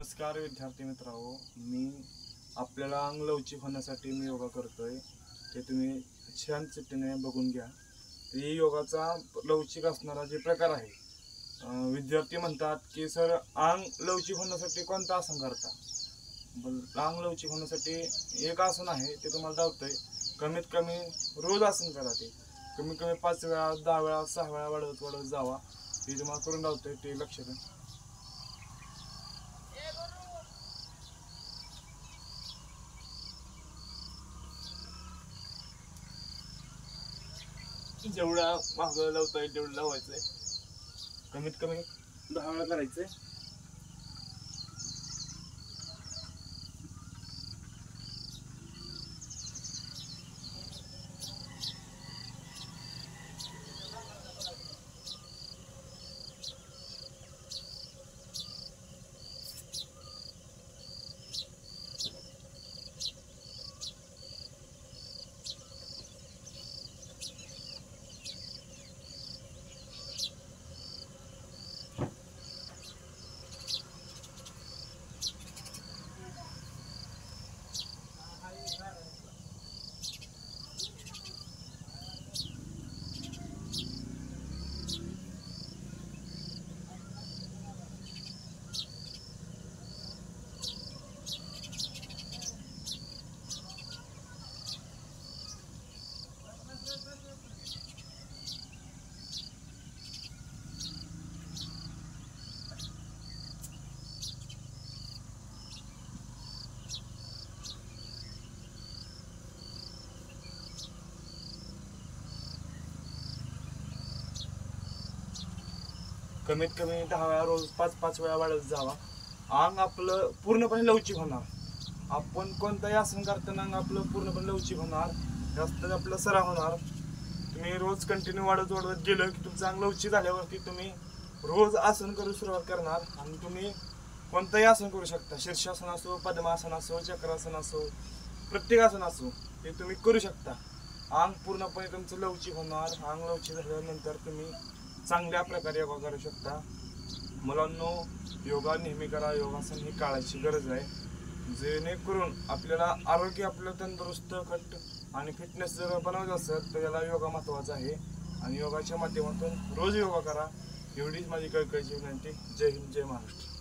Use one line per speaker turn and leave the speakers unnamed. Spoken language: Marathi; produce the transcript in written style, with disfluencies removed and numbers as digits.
नमस्कार विद्यार्थी मित्रांनो, मी आपल्याला अंग लवचिक होण्यासाठी मी योगा करतोय ते तुम्ही छान चिट्टीने बघून घ्या। ही योगाचा लवचिक असणारा जे प्रकार आहे, विद्यार्थी म्हणतात की सर अंग लवचिक होण्यासाठी कोणतं आसन करता? अंग लवचिक होण्यासाठी एक आसन आहे ते तुम्हाला दावतोय। कमीत कमी रोज आसन करा, ते कमीत कमी 5 वेळा 10 वेळा 6 वेळा वाढवत जावा। ते तुम्हाला करून दावतोय, ते लक्ष द्या। जेवढा माग लावता येईल तेवढं लावायचंय, कमीत कमी 10 वेळा करायचंय। कमीत कमी 10 वेळा रोज 5-5 वेळा वाढत जावा। अंग आपलं पूर्णपणे लवचिक होणार। आपण कोणताही आसन करताना अंग आपलं पूर्णपणे लवचिक होणार, जास्त आपलं सराव होणार। तुम्ही रोज कंटिन्यू वाढत गेलं की तुमचं अंग लवचिक झाल्यावरती तुम्ही रोज आसन करू सुरुवात करणार आणि तुम्ही कोणतंही आसन करू शकता। शीर्षासन असो, पद्मासन असो, चक्रासन असो, प्रत्येक आसन असो, ते तुम्ही करू शकता। अंग पूर्णपणे तुमचं लवचिक होणार। अंग लवचिक झाल्यानंतर तुम्ही चांगल्या प्रकारे योगा करू शकता। मुलांनो, योगा नेहमी करा। योगासन ही काळाची गरज आहे, जेणेकरून आपल्याला आरोग्य आपलं तंदुरुस्त घट्ट आणि फिटनेस जर बनवायचं असेल तर याला योगा महत्त्वाचा आहे। आणि योगाच्या माध्यमातून रोज योगा करा, एवढीच माझी कळकळीची विनंती। जय हिंद, जय महाराष्ट्र।